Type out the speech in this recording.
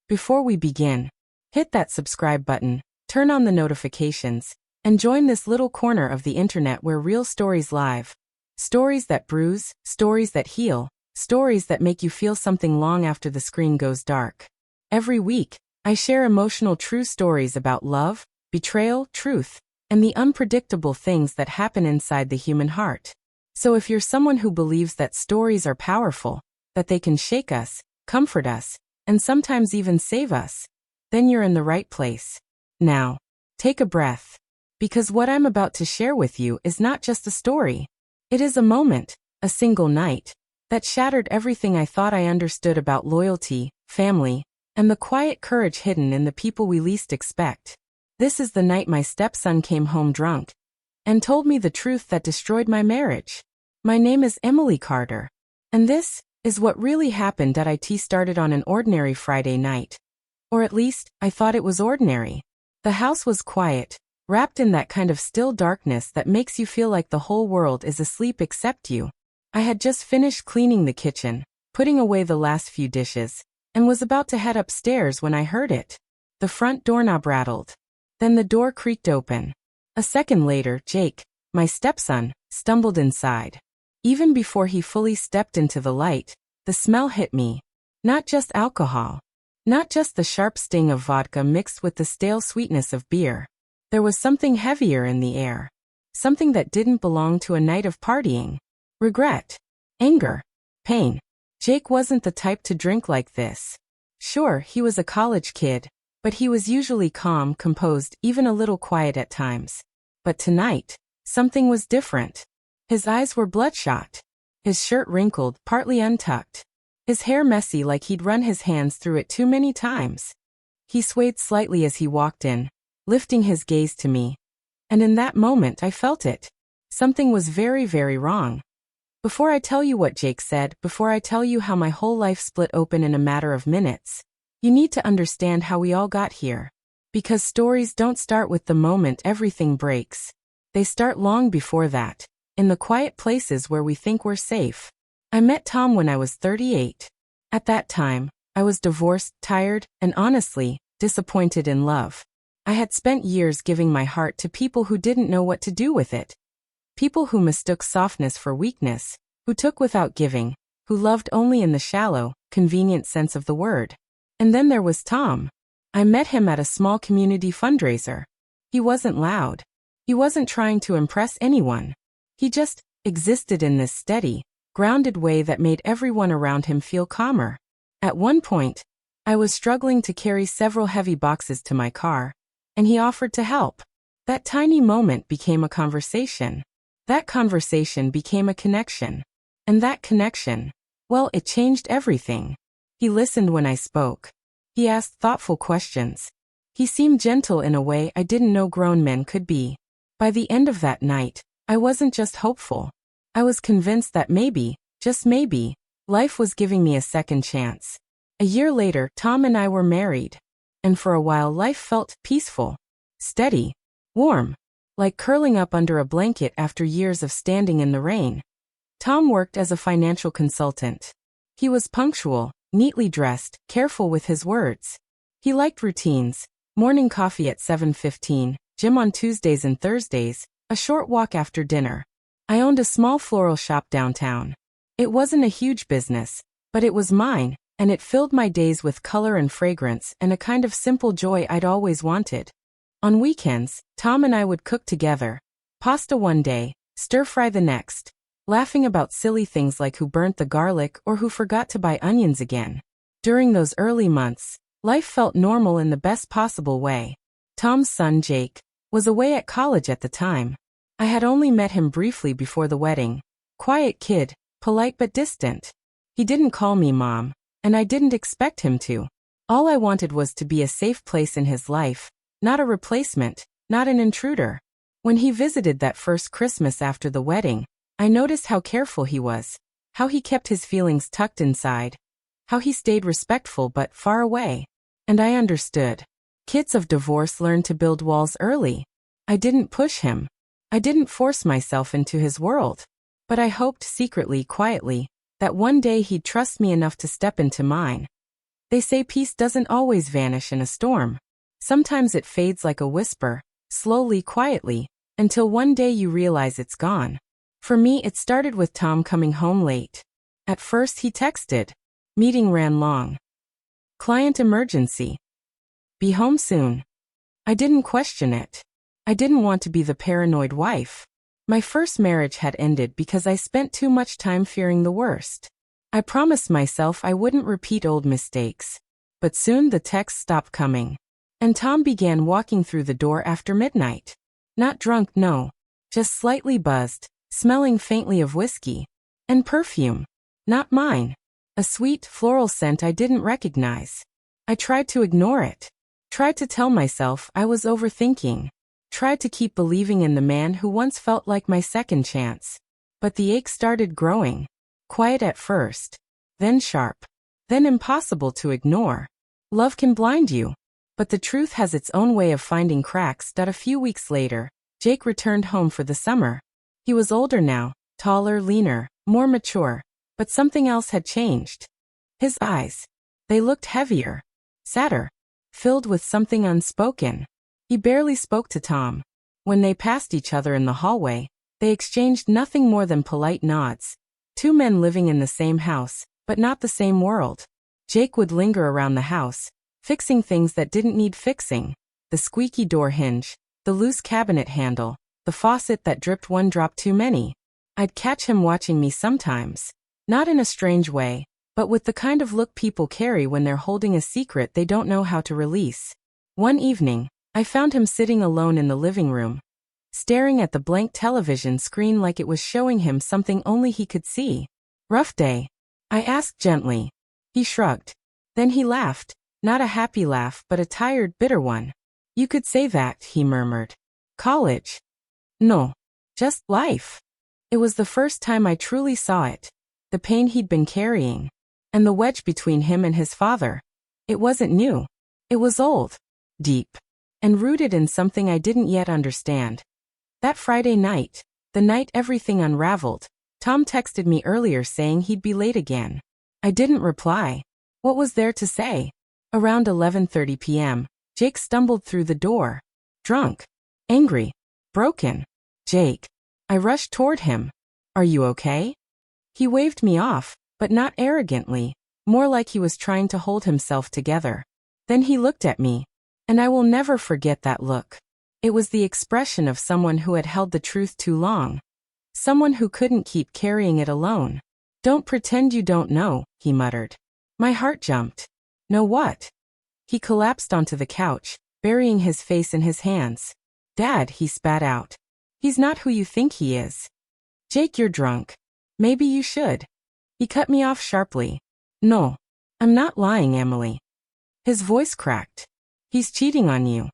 Before we begin, hit that subscribe button, turn on the notifications, and join this little corner of the internet where real stories live. Stories that bruise, stories that heal, stories that make you feel something long after the screen goes dark. Every week, I share emotional true stories about love, betrayal, truth, and the unpredictable things that happen inside the human heart. So if you're someone who believes that stories are powerful, that they can shake us, comfort us, and sometimes even save us, then you're in the right place. Now, take a breath. Because what I'm about to share with you is not just a story. It is a moment, a single night, that shattered everything I thought I understood about loyalty, family, and the quiet courage hidden in the people we least expect. This is the night my stepson came home drunk and told me the truth that destroyed my marriage. My name is Emily Carter, and this is what really happened at IT. Started on an ordinary Friday night. Or at least, I thought it was ordinary. The house was quiet, wrapped in that kind of still darkness that makes you feel like the whole world is asleep except you. I had just finished cleaning the kitchen, putting away the last few dishes, and was about to head upstairs when I heard it. The front doorknob rattled. Then the door creaked open. A second later, Jake, my stepson, stumbled inside. Even before he fully stepped into the light, the smell hit me. Not just alcohol. Not just the sharp sting of vodka mixed with the stale sweetness of beer. There was something heavier in the air. Something that didn't belong to a night of partying. Regret. Anger. Pain. Jake wasn't the type to drink like this. Sure, he was a college kid, but he was usually calm, composed, even a little quiet at times. But tonight, something was different. His eyes were bloodshot. His shirt wrinkled, partly untucked. His hair messy like he'd run his hands through it too many times. He swayed slightly as he walked in, lifting his gaze to me. And in that moment I felt it. Something was very, very wrong. Before I tell you what Jake said, before I tell you how my whole life split open in a matter of minutes, you need to understand how we all got here. Because stories don't start with the moment everything breaks. They start long before that, in the quiet places where we think we're safe. I met Tom when I was 38. At that time, I was divorced, tired, and honestly, disappointed in love. I had spent years giving my heart to people who didn't know what to do with it. People who mistook softness for weakness, who took without giving, who loved only in the shallow, convenient sense of the word. And then there was Tom. I met him at a small community fundraiser. He wasn't loud. He wasn't trying to impress anyone. He just existed in this steady, grounded way that made everyone around him feel calmer. At one point, I was struggling to carry several heavy boxes to my car, and he offered to help. That tiny moment became a conversation. That conversation became a connection. And that connection, well, it changed everything. He listened when I spoke. He asked thoughtful questions. He seemed gentle in a way I didn't know grown men could be. By the end of that night, I wasn't just hopeful. I was convinced that maybe, just maybe, life was giving me a second chance. A year later, Tom and I were married. And for a while life felt peaceful, steady, warm, like curling up under a blanket after years of standing in the rain. Tom worked as a financial consultant. He was punctual, neatly dressed, careful with his words. He liked routines, morning coffee at 7:15, gym on Tuesdays and Thursdays, a short walk after dinner. I owned a small floral shop downtown. It wasn't a huge business, but it was mine, and it filled my days with color and fragrance and a kind of simple joy I'd always wanted. On weekends, Tom and I would cook together. Pasta one day, stir-fry the next, laughing about silly things like who burnt the garlic or who forgot to buy onions again. During those early months, life felt normal in the best possible way. Tom's son, Jake, was away at college at the time. I had only met him briefly before the wedding. Quiet kid, polite but distant. He didn't call me mom, and I didn't expect him to. All I wanted was to be a safe place in his life, not a replacement, not an intruder. When he visited that first Christmas after the wedding, I noticed how careful he was, how he kept his feelings tucked inside, how he stayed respectful but far away. And I understood. Kids of divorce learn to build walls early. I didn't push him. I didn't force myself into his world. But I hoped secretly, quietly, that one day he'd trust me enough to step into mine. They say peace doesn't always vanish in a storm. Sometimes it fades like a whisper, slowly, quietly, until one day you realize it's gone. For me, it started with Tom coming home late. At first he texted. Meeting ran long. Client emergency. Be home soon. I didn't question it. I didn't want to be the paranoid wife. My first marriage had ended because I spent too much time fearing the worst. I promised myself I wouldn't repeat old mistakes. But soon the texts stopped coming. And Tom began walking through the door after midnight. Not drunk, no. Just slightly buzzed, smelling faintly of whiskey. And perfume. Not mine. A sweet, floral scent I didn't recognize. I tried to ignore it. Tried to tell myself I was overthinking. Tried to keep believing in the man who once felt like my second chance. But the ache started growing. Quiet at first. Then sharp. Then impossible to ignore. Love can blind you. But the truth has its own way of finding cracks. A few weeks later, Jake returned home for the summer. He was older now, taller, leaner, more mature. But something else had changed. His eyes. They looked heavier. Sadder. Filled with something unspoken. He barely spoke to Tom. When they passed each other in the hallway, they exchanged nothing more than polite nods. Two men living in the same house, but not the same world. Jake would linger around the house, fixing things that didn't need fixing. The squeaky door hinge, the loose cabinet handle, the faucet that dripped one drop too many. I'd catch him watching me sometimes. Not in a strange way, but with the kind of look people carry when they're holding a secret they don't know how to release. One evening, I found him sitting alone in the living room, staring at the blank television screen like it was showing him something only he could see. Rough day? I asked gently. He shrugged. Then he laughed, not a happy laugh but a tired, bitter one. You could say that, he murmured. College? No. Just life. It was the first time I truly saw it. The pain he'd been carrying. And the wedge between him and his father. It wasn't new. It was old. Deep. And rooted in something I didn't yet understand. That Friday night, the night everything unraveled, Tom texted me earlier saying he'd be late again. I didn't reply. What was there to say? Around 11:30 p.m., Jake stumbled through the door. Drunk. Angry. Broken. Jake. I rushed toward him. Are you okay? He waved me off, but not arrogantly, more like he was trying to hold himself together. Then he looked at me, and I will never forget that look. It was the expression of someone who had held the truth too long. Someone who couldn't keep carrying it alone. Don't pretend you don't know, he muttered. My heart jumped. Know what? He collapsed onto the couch, burying his face in his hands. Dad, he spat out. He's not who you think he is. Jake, you're drunk. Maybe you should. He cut me off sharply. No. I'm not lying, Emily. His voice cracked. He's cheating on you.